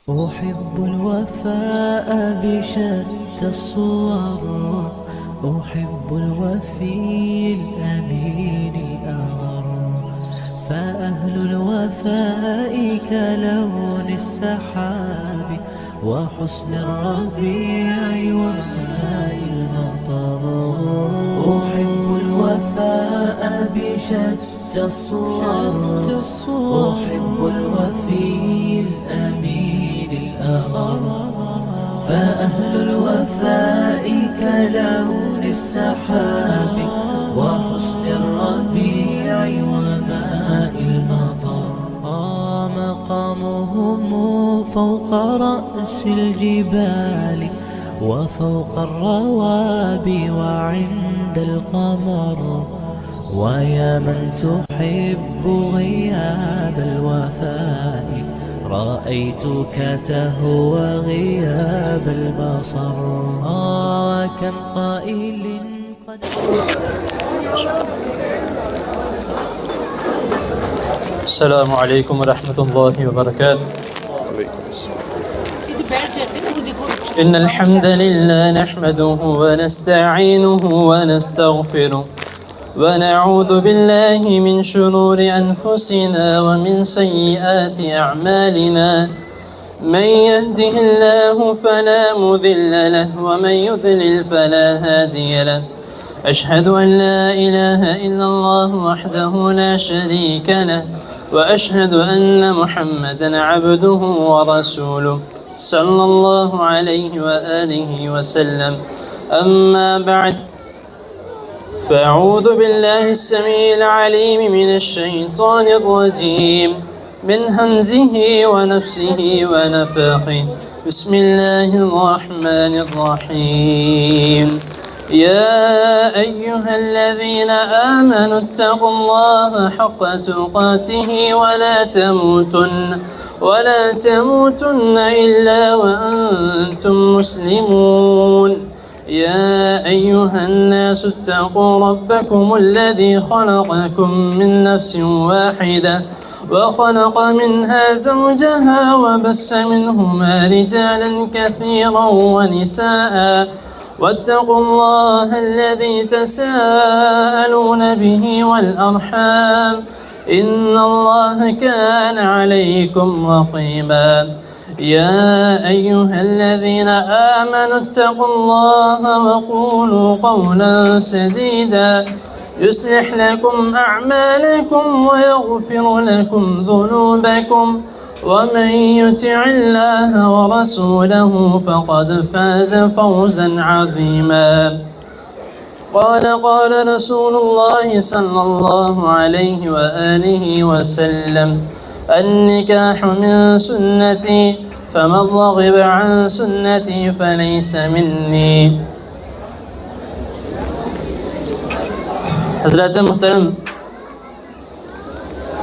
أحب الوفاء بشتى الصور، أحب الوفي الأمين الأغر، فأهل الوفاء كلون السحاب وحسن الربيع وماء المطر. أحب الوفاء بشتى الصور، أحب الوفي الأمين الأغر، فأهل الوفاء كلون السحاب وحسن الربيع وماء المطر. مقامهم فوق رأس الجبال وفوق الروابي وعند القمر. ويا من تحب غياب الوفاء، رأيتك تهوى غياب البصر. كم قائل قد السلام عليكم ورحمة الله وبركاته. إن الحمد لله نحمده ونستعينه ونستغفره ونعوذ بالله من شرور أنفسنا ومن سيئات أعمالنا. من يهده الله فلا مضل له ومن يضلل فلا هادي له. أشهد أن لا إله إلا الله وحده لا شريك له، وأشهد أن محمدا عبده ورسوله صلى الله عليه وآله وسلم. أما بعد، فأعوذ بالله السميع العليم من الشيطان الرجيم، من همزه ونفسه ونفاخه. بسم الله الرحمن الرحيم. يا أيها الذين آمنوا اتقوا الله حق تقاته ولا تموتن إلا وأنتم مسلمون. يا أيها الناس اتقوا ربكم الذي خلقكم من نفس واحدة وخلق منها زوجها وبث منهما رجالا كثيرا ونساء. واتقوا الله الذي تساءلون به والأرحام، إن الله كان عليكم رقيبا. يا أيها الذين آمنوا اتقوا الله وقولوا قولا سديدا يصلح لكم أعمالكم ويغفر لكم ذنوبكم، ومن يطع الله ورسوله فقد فاز فوزا عظيما. قال رسول الله صلى الله عليه وآله وسلم: النكاح من سنتي، فمن رغب عن سنتي فليس مني. حضرات محترم،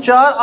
4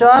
4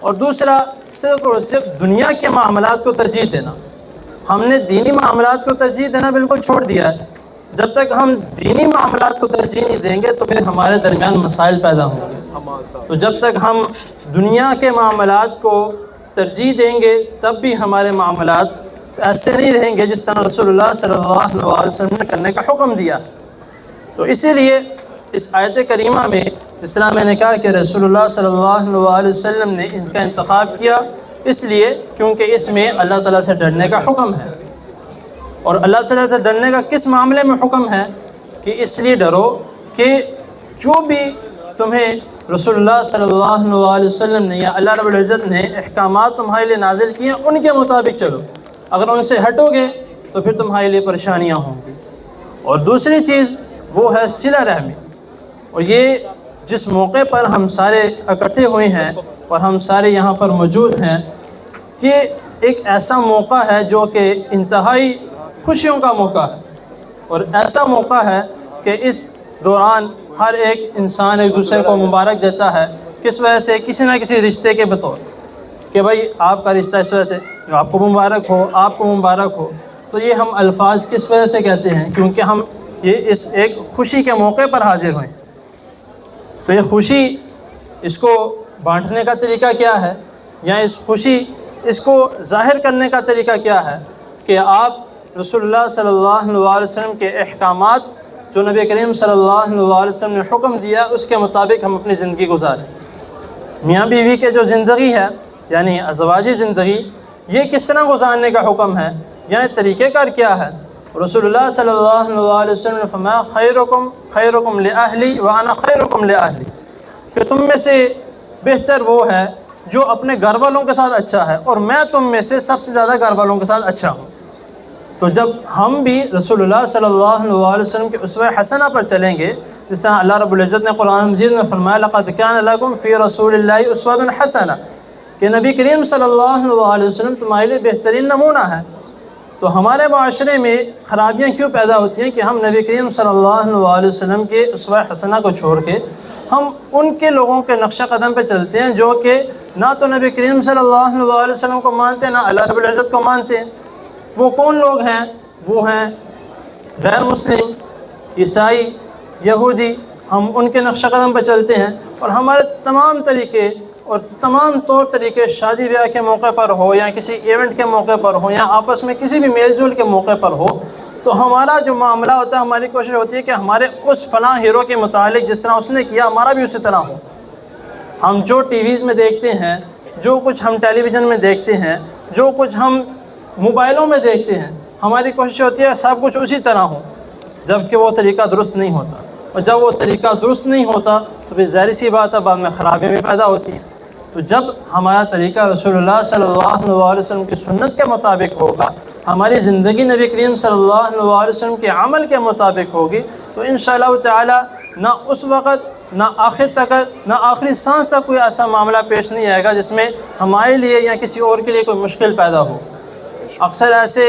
اور دوسرا صرف اور صرف دنیا کے معاملات کو ترجیح دینا. ہم نے دینی معاملات کو ترجیح دینا بالکل چھوڑ دیا ہے. جب تک ہم دینی معاملات کو ترجیح نہیں دیں گے تو پھر ہمارے درمیان مسائل پیدا ہوں گے. تو جب تک ہم دنیا کے معاملات کو ترجیح دیں گے تب بھی ہمارے معاملات ایسے نہیں رہیں گے جس طرح رسول اللہ صلی اللہ علیہ وسلم نے کرنے کا حکم دیا. تو اسی لیے اس آیت کریمہ میں جس طرح میں نے کہا کہ رسول اللہ صلی اللہ علیہ وسلم نے ان کا انتخاب کیا اس لیے کیونکہ اس میں اللہ تعالیٰ سے ڈرنے کا حکم ہے. اور اللہ تعالیٰ سے ڈرنے کا کس معاملے میں حکم ہے کہ اس لیے ڈرو کہ جو بھی تمہیں رسول اللہ صلی اللہ علیہ وسلم نے یا اللہ رب العزت نے احکامات تمہارے لیے نازل کیے ہیں ان کے مطابق چلو. اگر ان سے ہٹو گے تو پھر تمہارے لیے پریشانیاں ہوں گی. اور دوسری چیز وہ ہے صلہ رحمی. اور یہ جس موقع پر ہم سارے اکٹھے ہوئے ہیں اور ہم سارے یہاں پر موجود ہیں یہ ایک ایسا موقع ہے جو کہ انتہائی خوشیوں کا موقع ہے. اور ایسا موقع ہے کہ اس دوران ہر ایک انسان ایک دوسرے کو مبارک دیتا ہے. کس وجہ سے؟ کسی نہ کسی رشتے کے بطور کہ بھائی آپ کا رشتہ اس وجہ سے آپ کو مبارک ہو، آپ کو مبارک ہو. تو یہ ہم الفاظ کس وجہ سے کہتے ہیں؟ کیونکہ ہم یہ اس ایک خوشی کے موقع پر حاضر ہوئے. تو یہ خوشی اس کو بانٹنے کا طریقہ کیا ہے یا اس خوشی اس کو ظاہر کرنے کا طریقہ کیا ہے کہ آپ رسول اللہ صلی اللہ علیہ وسلم کے احکامات جو نبی کریم صلی اللہ علیہ وسلم نے حکم دیا اس کے مطابق ہم اپنی زندگی گزاریں. میاں بیوی کے جو زندگی ہے یعنی ازواجی زندگی یہ کس طرح گزارنے کا حکم ہے یعنی طریقہ کار کیا ہے. رسول اللہ صلی اللہ علیہ وسلم نے فرمایا خیرکم لأہلی وانا خیرکم لأہلی کہ تم میں سے بہتر وہ ہے جو اپنے گھر والوں کے ساتھ اچھا ہے اور میں تم میں سے سب سے زیادہ گھر والوں کے ساتھ اچھا ہوں. تو جب ہم بھی رسول اللہ صلی اللہ علیہ وسلم کے اسوہ حسنہ پر چلیں گے جس طرح اللہ رب العزت نے قرآن مجید میں فرمایا لقد کان لکم فی رسول اللہ اسوۃ حسنہ کہ نبی کریم صلی اللہ علیہ وسلم تمہارے لیے بہترین نمونہ ہے. تو ہمارے معاشرے میں خرابیاں کیوں پیدا ہوتی ہیں کہ ہم نبی کریم صلی اللہ علیہ وسلم کے اسوہ حسنہ کو چھوڑ کے ہم ان کے لوگوں کے نقشہ قدم پہ چلتے ہیں جو کہ نہ تو نبی کریم صلی اللہ علیہ وسلم کو مانتے ہیں نہ اللہ رب العزت کو مانتے ہیں. وہ کون لوگ ہیں؟ وہ ہیں غیر مسلم، عیسائی، یہودی. ہم ان کے نقشہ قدم پہ چلتے ہیں اور ہمارے تمام طریقے اور تمام طور طریقے شادی بیاہ کے موقع پر ہو یا کسی ایونٹ کے موقع پر ہو یا آپس میں کسی بھی میل جول کے موقع پر ہو تو ہمارا جو معاملہ ہوتا ہے ہماری کوشش ہوتی ہے کہ ہمارے اس فلاں ہیرو کے متعلق جس طرح اس نے کیا ہمارا بھی اسی طرح ہو. ہم جو ٹی ویز میں دیکھتے ہیں، جو کچھ ہم ٹیلی ویژن میں دیکھتے ہیں، جو کچھ ہم موبائلوں میں دیکھتے ہیں، ہماری کوشش ہوتی ہے سب کچھ اسی طرح ہو جب کہ وہ طریقہ درست نہیں ہوتا. اور جب وہ طریقہ درست نہیں ہوتا تو پھر ظاہر سی بات ہے بعد میں خرابیاں بھی پیدا ہوتی ہیں. تو جب ہمارا طریقہ رسول اللہ صلی اللہ علیہ وسلم کی سنت کے مطابق ہوگا، ہماری زندگی نبی کریم صلی اللہ علیہ وسلم کے عمل کے مطابق ہوگی تو انشاءاللہ تعالی نہ اس وقت نہ آخر تک نہ آخری سانس تک کوئی ایسا معاملہ پیش نہیں آئے گا جس میں ہمارے لیے یا کسی اور کے لیے کوئی مشکل پیدا ہو. اکثر ایسے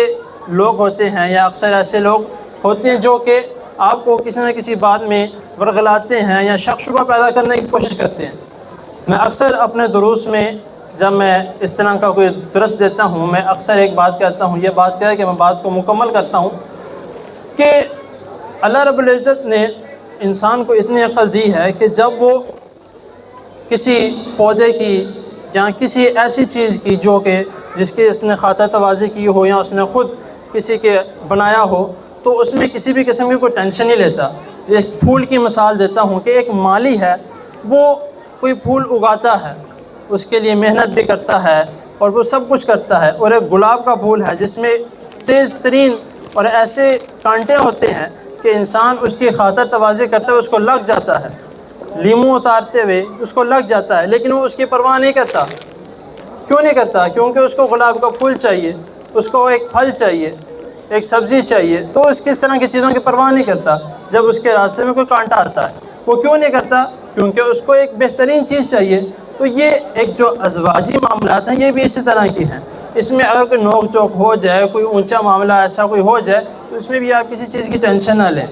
لوگ ہوتے ہیں یا اکثر ایسے لوگ ہوتے ہیں جو کہ آپ کو کسی نہ کسی بات میں ورغلاتے ہیں یا شک شبہ پیدا کرنے کی کوشش کرتے ہیں. میں اکثر اپنے دروس میں جب میں اس طرح کا کوئی درس دیتا ہوں میں اکثر ایک بات کہتا ہوں، یہ بات کیا ہے کہ میں بات کو مکمل کرتا ہوں کہ اللہ رب العزت نے انسان کو اتنی عقل دی ہے کہ جب وہ کسی پودے کی یا کسی ایسی چیز کی جو کہ جس کی اس نے خاطر توازی کی ہو یا اس نے خود کسی کے بنایا ہو تو اس میں کسی بھی قسم کی کوئی ٹینشن نہیں لیتا. ایک پھول کی مثال دیتا ہوں کہ ایک مالی ہے، وہ کوئی پھول اگاتا ہے، اس کے لیے محنت بھی کرتا ہے اور وہ سب کچھ کرتا ہے. اور ایک گلاب کا پھول ہے جس میں تیز ترین اور ایسے کانٹے ہوتے ہیں کہ انسان اس کی خاطر توازی کرتے ہوئے اس کو لگ جاتا ہے، لیمو اتارتے ہوئے اس کو لگ جاتا ہے، لیکن وہ اس کی پرواہ نہیں کرتا. کیوں نہیں کرتا؟ کیونکہ اس کو گلاب کا پھول چاہیے، اس کو ایک پھل چاہیے، ایک سبزی چاہیے، تو اس کس طرح کی چیزوں کی پرواہ نہیں کرتا. جب اس کے راستے میں کوئی کانٹا آتا ہے وہ کیوں نہیں کرتا؟ کیونکہ اس کو ایک بہترین چیز چاہیے. تو یہ ایک جو ازواجی معاملات ہیں یہ بھی اسی طرح کی ہیں. اس میں اگر کوئی نوک چوک ہو جائے، کوئی اونچا معاملہ ایسا کوئی ہو جائے تو اس میں بھی آپ کسی چیز کی ٹینشن نہ لیں.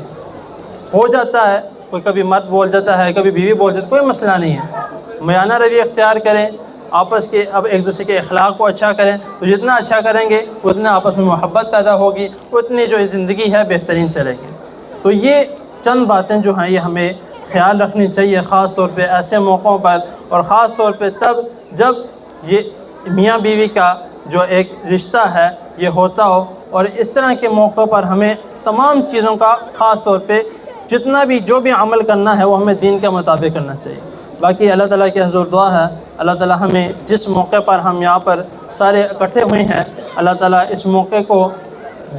ہو جاتا ہے، کوئی کبھی مرد بول جاتا ہے، کبھی بیوی بول جاتا ہے، کوئی مسئلہ نہیں ہے. میانہ روی اختیار کریں آپس کے اب ایک دوسرے کے اخلاق کو اچھا کریں، تو جتنا اچھا کریں گے اتنا آپس میں محبت پیدا ہوگی، اتنی جو زندگی ہے بہترین چلے گی۔ تو یہ چند باتیں جو ہیں یہ ہمیں خیال رکھنی چاہیے، خاص طور پہ ایسے موقعوں پر، اور خاص طور پہ تب جب یہ میاں بیوی کا جو ایک رشتہ ہے یہ ہوتا ہو، اور اس طرح کے موقع پر ہمیں تمام چیزوں کا خاص طور پہ جتنا بھی جو بھی عمل کرنا ہے وہ ہمیں دین کے مطابق کرنا چاہیے۔ باقی اللہ تعالیٰ کی حضور دعا ہے اللہ تعالیٰ ہمیں جس موقع پر ہم یہاں پر سارے اکٹھے ہوئے ہیں، اللہ تعالیٰ اس موقع کو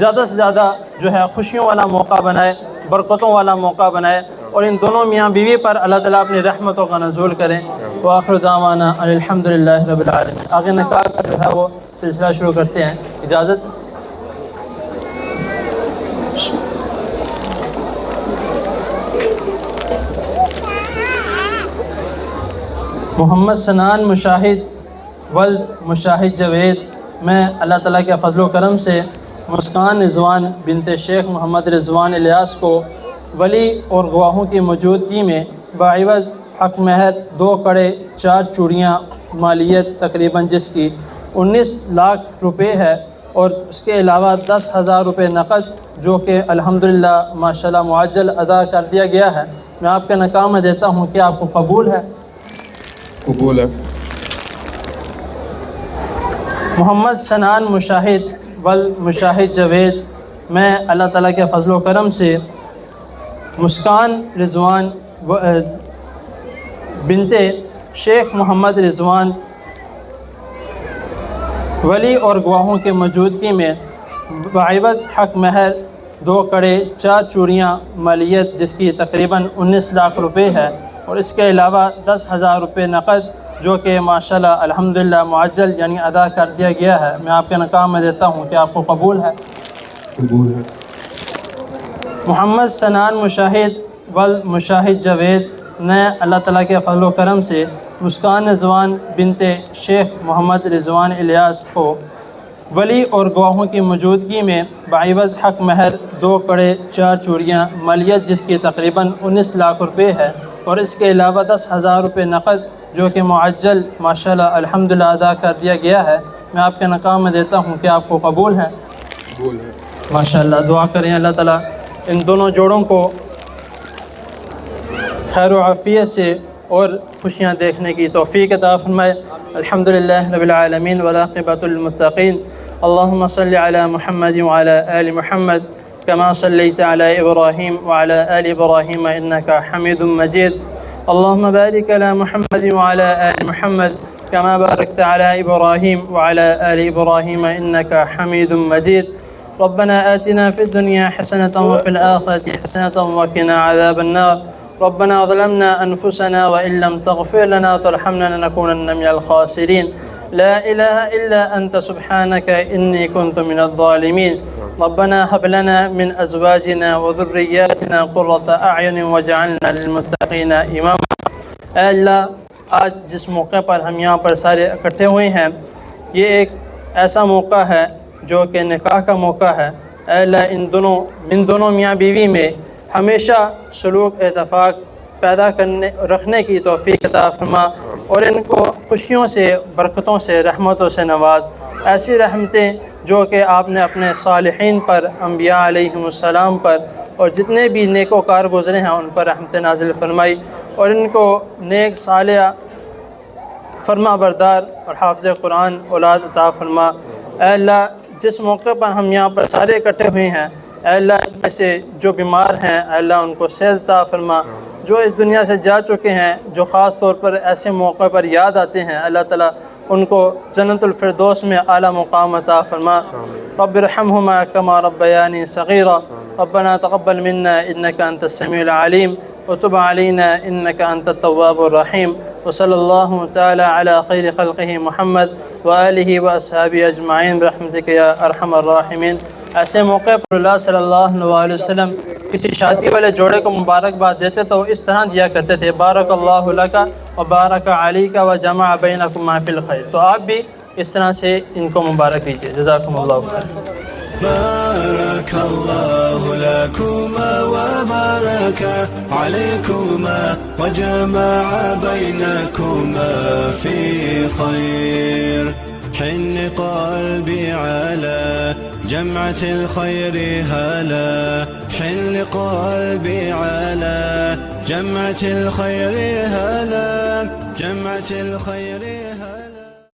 زیادہ سے زیادہ جو ہے خوشیوں والا موقع بنائے، برکتوں والا موقع بنائے، اور ان دونوں میاں بیوی پر اللہ تعالیٰ اپنی رحمتوں کا نزول کریں۔ وآخر دعوانا الحمدللہ رب العالمین۔ آگے نکاح کا جو ہے وہ سلسلہ شروع کرتے ہیں، اجازت؟ محمد سنان مشاہد ولد مشاہد جوید، میں اللہ تعالیٰ کے فضل و کرم سے مسکان رضوان بنت شیخ محمد رضوان الیاس کو ولی اور گواہوں کی موجودگی میں بعوض حق مہر 2 کڑے 4 چوڑیاں مالیت تقریباً جس کی 19 لاکھ روپے ہے، اور اس کے علاوہ 10,000 روپے نقد جو کہ الحمدللہ ماشاءاللہ معجل ادا کر دیا گیا ہے، میں آپ کے نکاح میں دیتا ہوں کہ آپ کو قبول ہے؟ قبول ہے۔ محمد سنان مشاہد ولد مشاہد جوید، میں اللہ تعالیٰ کے فضل و کرم سے مسکان رضوان بنت شیخ محمد رضوان ولی اور گواہوں کی موجودگی میں بعوض حق مہر 2 کڑے 4 چوڑیاں مالیت جس کی تقریباً 19 لاکھ روپے ہے، اور اس کے علاوہ 10,000 روپے نقد جو کہ ماشاءاللہ الحمدللہ معجل یعنی ادا کر دیا گیا ہے، میں آپ کے نکاح میں دیتا ہوں کہ آپ کو قبول ہے؟ قبول ہے۔ محمد سنان مشاہد ولد مشاہد جوید نے اللہ تعالیٰ کے فضل و کرم سے مسکان رضوان بنت شیخ محمد رضوان الیاس کو ولی اور گواہوں کی موجودگی میں بعوض حق مہر 2 کڑے 4 چوڑیاں مالیت جس کی تقریباً 19 لاکھ روپے ہے، اور اس کے علاوہ 10,000 روپے نقد جو کہ معجل ماشاءاللہ الحمدللہ ادا کر دیا گیا ہے، میں آپ کے نکاح میں دیتا ہوں کہ آپ کو قبول ہے؟ قبول ہے۔ ماشاءاللہ دعا کریں اللہ تعالیٰ ان دونوں جوڑوں کو خیر و عافیت سے اور خوشیاں دیکھنے کی توفیق عطا فرمائے۔ الحمدللہ رب العالمین والعاقبۃ للمتقین۔ اللہم صلی علی محمد وعلی آل محمد كما صليت على إبراهيم وعلى آل إبراهيم إنك حميد مجيد. اللهم بارك على محمد وعلى آل محمد كما باركت على إبراهيم وعلى آل إبراهيم إنك حميد مجيد. ربنا آتنا في الدنيا حسنة وفي الآخرة حسنة وقنا عذاب النار. ربنا ظلمنا أنفسنا وإن لم تغفر لنا وترحمنا لنكونن من الخاسرين. لا إله إلا أنت سبحانك إني كنت من الظالمين. ربنا هب لنا من أزواجنا وذرياتنا قرة أعين واجعلنا للمتقين إماما. اے اللہ، آج جس موقع پر ہم یہاں پر سارے اکٹھے ہوئے ہیں یہ ایک ایسا موقع ہے جو کہ نکاح کا موقع ہے. اے اللہ ان دونوں میاں بیوی میں ہمیشہ سلوک اتفاق پیدا رکھنے کی توفیق عطا فرما، اور ان کو خوشیوں سے برکتوں سے رحمتوں سے نواز. ایسی رحمتیں جو کہ آپ نے اپنے صالحین پر، انبیاء علیہم السلام پر، اور جتنے بھی نیک و کار گزرے ہیں ان پر رحمت نازل فرمائی، اور ان کو نیک صالح فرما بردار اور حافظ قرآن اولاد عطا فرما. اے اللہ، جس موقع پر ہم یہاں پر سارے اکٹھے ہوئے ہیں، اے اللہ ان میں سے جو بیمار ہیں اے اللہ ان کو صحت عطا فرما، جو اس دنیا سے جا چکے ہیں، جو خاص طور پر ایسے موقع پر یاد آتے ہیں، اللہ تعالیٰ ان کو جنت الفردوس میں اعلیٰ مقام عطا فرما. رب ارحمہما کما ربیانی صغیرا. ربنا تقبل منا انك انت السميع العليم وتب علينا انك انت التواب الرحيم. وصلى الله تعالى على خير خلقه محمد وآلہ واصحابہ اجمعین برحمتک یا ارحم الراحمین. ایسے موقع پر اللہ صلی اللہ علیہ وسلم کسی شادی والے جوڑے کو مبارکباد دیتے تو اس طرح دیا کرتے تھے: بارک اللہ لک و بارک علیک و جمع بینکما فی الخیر. تو آپ بھی اس طرح سے ان کو مبارک دیجیے. جزاکم اللہ خیر. بارك الله لكما وبارك عليكما وجمع بينكما في خير. حن قلبي على جمعة الخير هلا، حن قلبي على جمعة الخير هلا، جمعة الخير هلا.